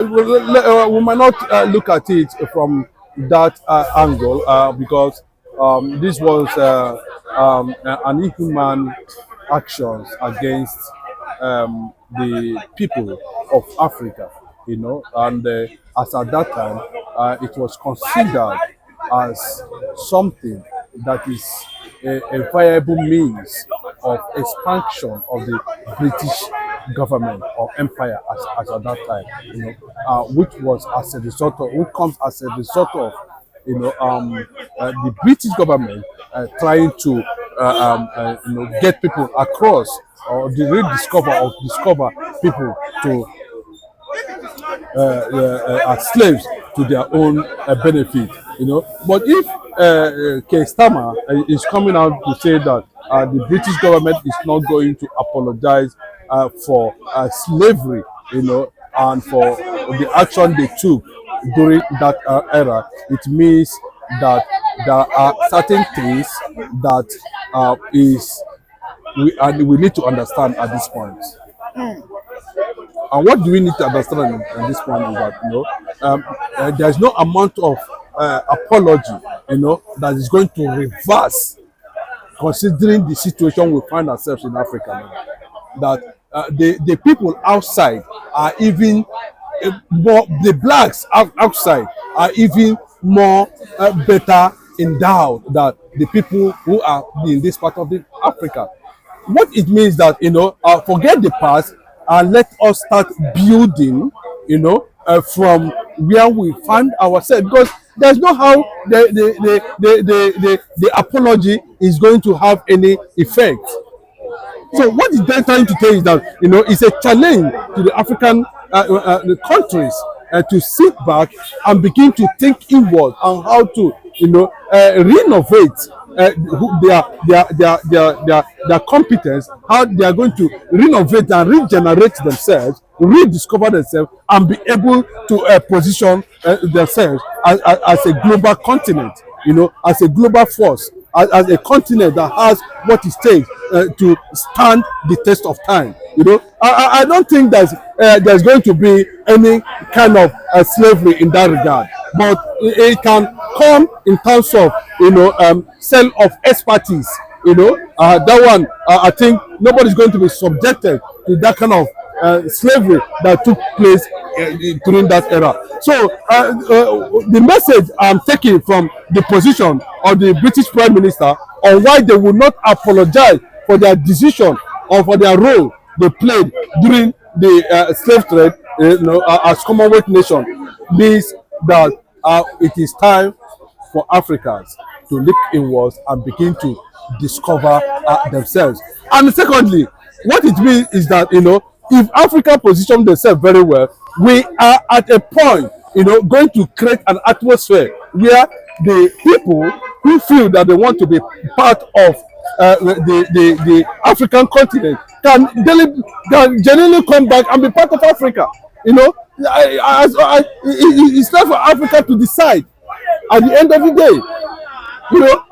We might not look at it from that angle because this was an inhuman actions against the people of Africa, and as at that time, it was considered as something that is a viable means of expansion of the British government or empire as at that time, which was as a result of, which comes as a result of, the British government trying to, get people across or the rediscover or discover people to as slaves to their own benefit, But if Keir Starmer is coming out to say that the British government is not going to apologize for slavery, and for the action they took during that era, it means that there are certain things that is and we need to understand at this point. And what do we need to understand at this point is that there's no amount of apology, that is going to reverse, considering the situation we find ourselves in Africa now. That the people outside are even more, the blacks outside are even more better endowed than the people who are in this part of the Africa. What it means that, forget the past and let us start building, from where we find ourselves, because there's no how the apology is going to have any effect. So what is they're trying to say is that, it's a challenge to the African the countries to sit back and begin to think inward on how to, renovate their competence, how they are going to renovate and regenerate themselves, rediscover themselves, and be able to position themselves as a global continent, as a global force, as a continent that has what it takes to stand the test of time. I don't think there's going to be any kind of slavery in that regard, but it can come in terms of sale of expertise. That one, I think nobody's going to be subjected to that kind of slavery that took place during that era. So the message I'm taking from the position of the British Prime Minister on why they will not apologize for their decision or for their role they played during the slave trade, as Commonwealth nation, means that it is time for Africans to look inwards and begin to discover themselves. And secondly, what it means is that, if Africa position themselves very well, we are at a point, going to create an atmosphere where the people who feel that they want to be part of the African continent can genuinely come back and be part of Africa. It's not for Africa to decide at the end of the day.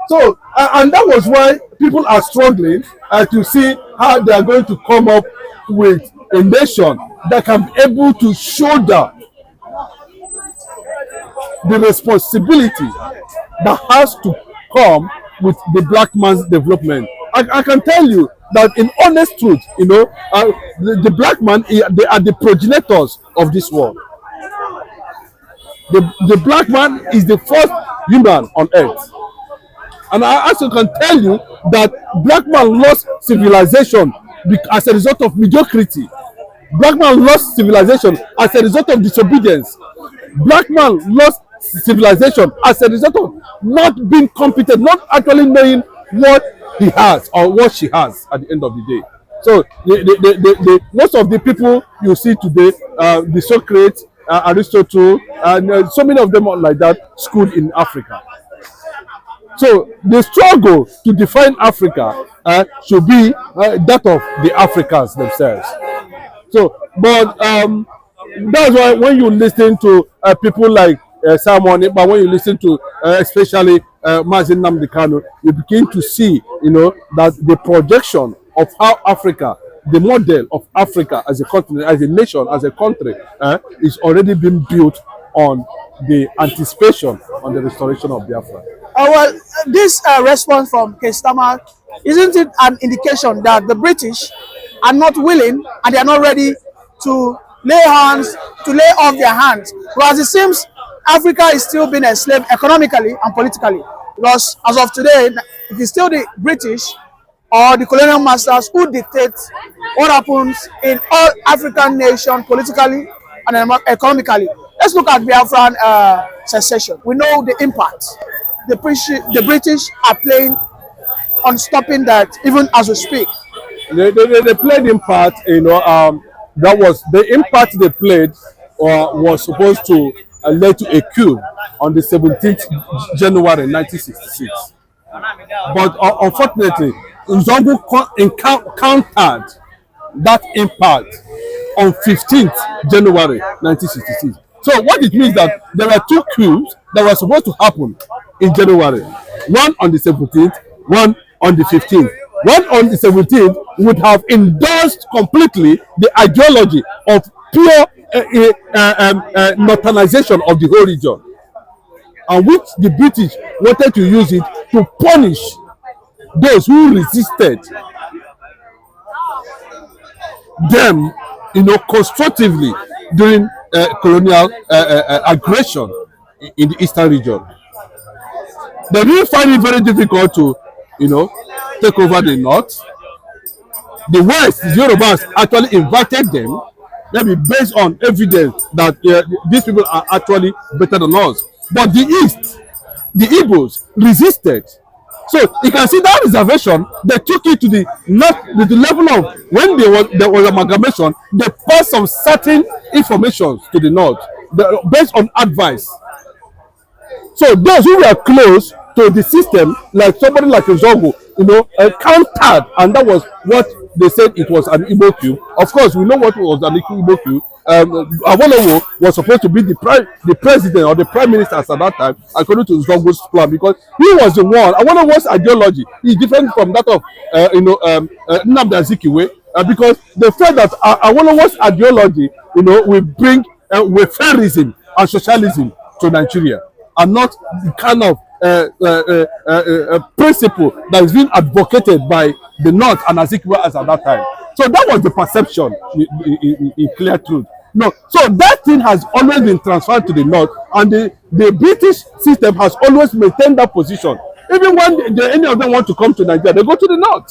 So and that was why people are struggling to see how they are going to come up with a nation that can be able to shoulder the responsibility that has to come with the black man's development. I can tell you that, in honest truth, the black man, they are the progenitors of this world. The black man is the first human on earth. And I also can tell you that black man lost civilization as a result of mediocrity. Black man lost civilization as a result of disobedience. Black man lost civilization as a result of not being competent, not actually knowing what he has or what she has at the end of the day. So most of the people you see today, the Socrates, Aristotle, and so many of them are like that, schooled in Africa. So the struggle to define Africa should be that of the Africans themselves. So, but that's why when you listen to people like Simon, but when you listen to especially Mazin Nnamdi Kanu, you begin to see, that the projection of how Africa the model of Africa as a continent, as a nation, as a country, is already being built on the anticipation on the restoration of Biafra. Well, this response from Kestama, isn't it an indication that the British are not willing and they are not ready to lay hands, to lay off their hands? Because it seems Africa is still being enslaved economically and politically. Because as of today, it is still the British or the colonial masters who dictate what happens in all African nations politically and economically. Let's look at Biafran secession. We know the impact the British are playing on stopping that, even as we speak. They played impact, that was the impact they played, was supposed to lead to a coup on the 17th January 1966. But unfortunately, Nzongo countered that impact on 15th January 1966. So what it means that there were two coups that were supposed to happen in January. One on the 17th, one on the 15th. One on the 17th would have endorsed completely the ideology of pure northernization of the whole region, and which the British wanted to use it to punish those who resisted them, constructively during colonial aggression in the eastern region. They didn't find it very difficult to, take over the north. The West, the Yorubas, actually invited them, maybe based on evidence that these people are actually better than us. But the East, the Igbos, resisted. So you can see that reservation, they took it to the level of when there was amalgamation, they passed some certain information to the north based on advice. So those who were close to the system, like somebody like Nzongo, countered, and that was what they said it was an Igbo coup. Of course, we know what was an Igbo coup. Awolowo was supposed to be the president or the prime minister at that time, according to Nzongo's plan, because he was the one. Awolowo's ideology is different from that of Nnamdi Azikiwe, because they felt that Awolowo's ideology, will bring welfareism and socialism to Nigeria, and not the kind of principle that is being advocated by the North and Azikiwe as at that time. So that was the perception in clear truth. No, so that thing has always been transferred to the North, and the British system has always maintained that position. Even when any of them want to come to Nigeria, they go to the North,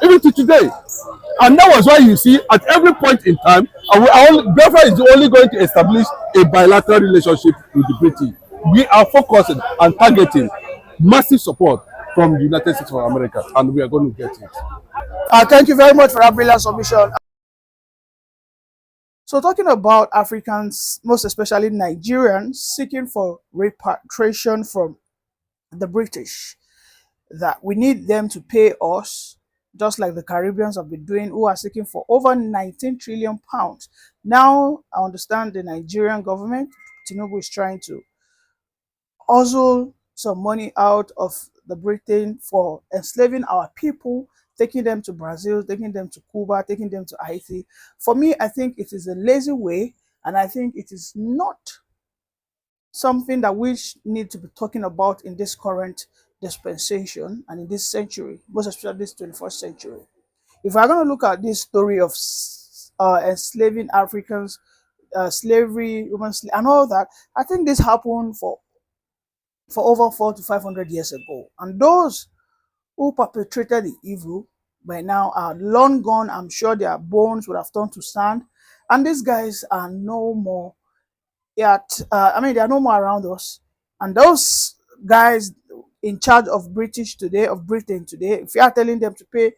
even to today. And that was why you see at every point in time, Biafra is only going to establish a bilateral relationship with the British. We are focusing and targeting massive support from the United States of America, and we are going to get it. Thank you very much for that brilliant submission. So talking about Africans, most especially Nigerians, seeking for repatriation from the British, that we need them to pay us, just like the Caribbeans have been doing, who are seeking for over 19 trillion pounds. Now, I understand the Nigerian government, Tinubu, is trying to hustle some money out of the Britain for enslaving our people, taking them to Brazil, taking them to Cuba, taking them to Haiti. For me, I think it is a lazy way, and I think it is not something that we need to be talking about in this current dispensation and in this century, most especially this 21st century. If we're going to look at this story of enslaving Africans, slavery, human slavery, and all that, I think this happened for over 400 to 500 years ago. And those who perpetrated the evil by now are long gone. I'm sure their bones would have turned to sand. And these guys are no more yet. They are no more around us. And those guys in charge of Britain today, if you are telling them to pay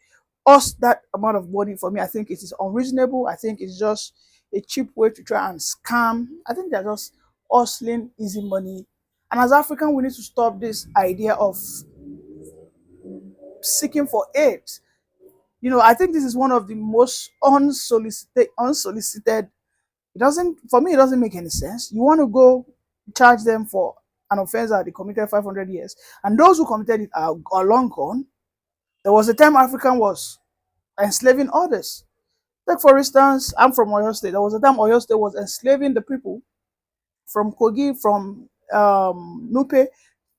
us that amount of money, for me, I think it is unreasonable. I think it's just a cheap way to try and scam. I think they're just hustling easy money. And as African, we need to stop this idea of seeking for aid. I think this is one of the most unsolicited. For me, it doesn't make any sense. You want to go charge them for an offense that they committed 500 years, and those who committed it are, long gone. There was a time African was enslaving others. Take for instance, I'm from Oyo State. There was a time Oyo State was enslaving the people from Kogi, from Nupe,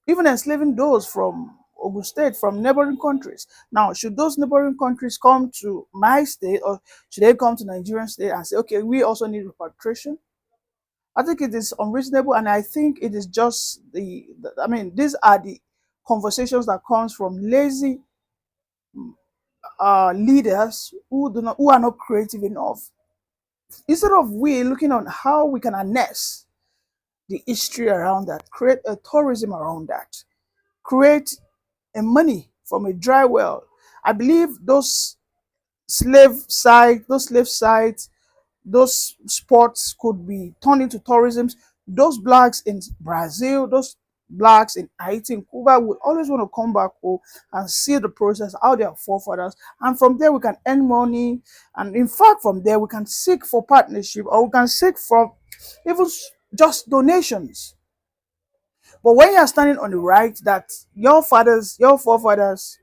even enslaving those from Ogun State, from neighboring countries. Now, should those neighboring countries come to my state, or should they come to Nigerian state and say, okay, we also need repatriation? I think it is unreasonable, and I think it is just I mean, these are the conversations that comes from lazy leaders who are not creative enough. Instead of we looking on how we can harness the history around that, create a tourism around that, create a money from a dry well. I believe those slave sites, those spots could be turned into tourism. Those blacks in Brazil, those blacks in Haiti, in Cuba would always want to come back home and see the process, how their forefathers, and from there we can earn money. And in fact, from there we can seek for partnership, or we can seek for even just donations. But when you're standing on the right that your forefathers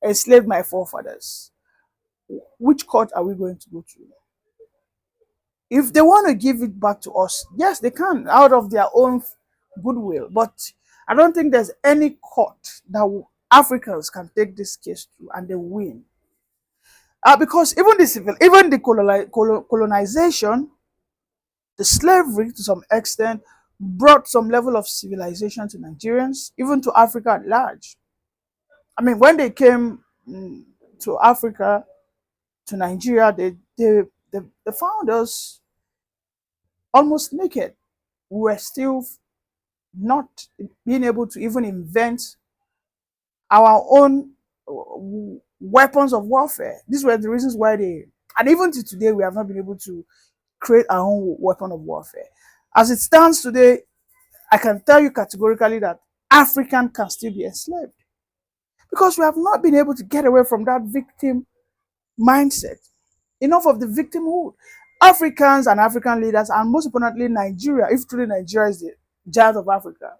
enslaved my forefathers, which court are we going to go to? If they want to give it back to us, yes, they can out of their own goodwill. But I don't think there's any court that Africans can take this case to and they win. Because even the colonization, the slavery to some extent brought some level of civilization to Nigerians, even to Africa at large. I mean, when they came to Africa, to Nigeria, they found us almost naked. We were still not being able to even invent our own weapons of warfare. These were the reasons why and even to today, we have not been able to create our own weapon of warfare. As it stands today, I can tell you categorically that African can still be enslaved because we have not been able to get away from that victim mindset. Enough of the victimhood. Africans and African leaders, and most importantly, Nigeria, if truly Nigeria is the giant of Africa,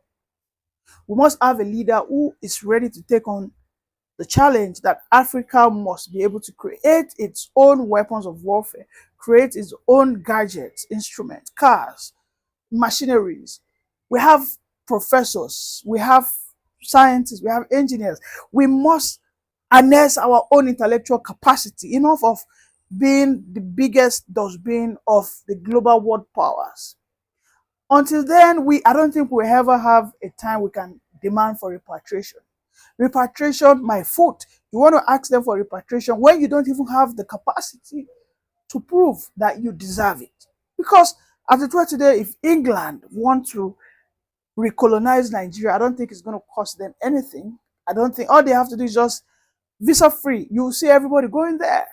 we must have a leader who is ready to take on the challenge that Africa must be able to create its own weapons of warfare, create its own gadgets, instruments, cars, machineries. We have professors, we have scientists, we have engineers. We must harness our own intellectual capacity, enough of being the biggest dustbin of the global world powers. Until then, I don't think we ever have a time we can demand for repatriation. Repatriation, my foot. You want to ask them for repatriation when you don't even have the capacity to prove that you deserve it. Because as it were today, if England want to recolonize Nigeria, I don't think it's going to cost them anything. I don't think all they have to do is just visa free. You will see everybody going there.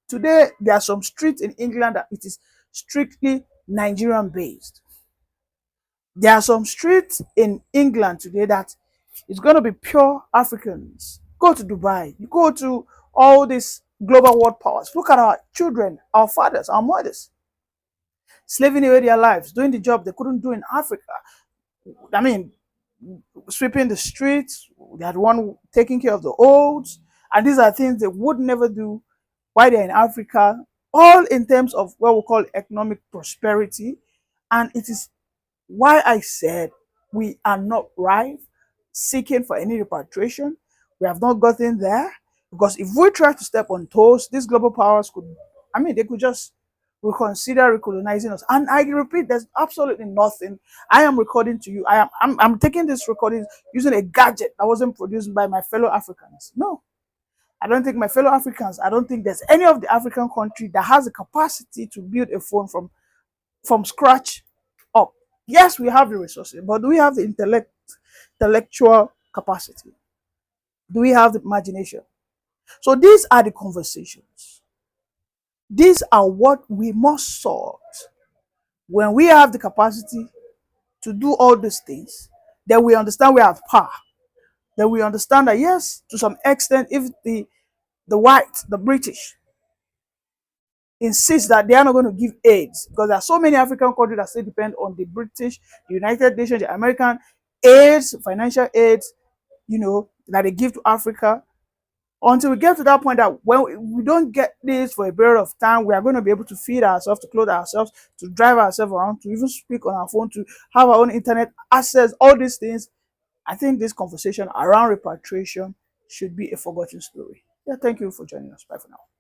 Today, there are some streets in England that it is strictly Nigerian based. There are some streets in England today that it's going to be pure Africans. Go to Dubai, you go to all these global world powers. Look at our children, our fathers, our mothers, slaving away their lives, doing the job they couldn't do in Africa. I mean, sweeping the streets, they had one taking care of the olds, and these are things they would never do while they're in Africa, all in terms of what we call economic prosperity. And it is why I said we are not right seeking for any repatriation. We have not gotten there because if we try to step on toes, these global powers could, I mean, they could just reconsider recolonizing us. And I repeat, there's absolutely nothing. I am recording to you. I'm taking this recording using a gadget that wasn't produced by my fellow Africans. No, I don't think my fellow Africans, I don't think there's any of the African country that has the capacity to build a phone from scratch up. Yes, we have the resources, but do we have the intellectual capacity? Do we have the imagination? So these are the conversations. These are what we must sort. When we have the capacity to do all these things, then we understand we have power. Then we understand that yes, to some extent, if the white, the British, insist that they are not going to give aids, because there are so many African countries that still depend on the British, the United Nations, the American aids, financial aids, that they give to Africa. until we get to that point that when we don't get this for a period of time, we are going to be able to feed ourselves, to clothe ourselves, to drive ourselves around, to even speak on our phone, to have our own internet access, all these things. I think this conversation around repatriation should be a forgotten story. Yeah, thank you for joining us. Bye for now.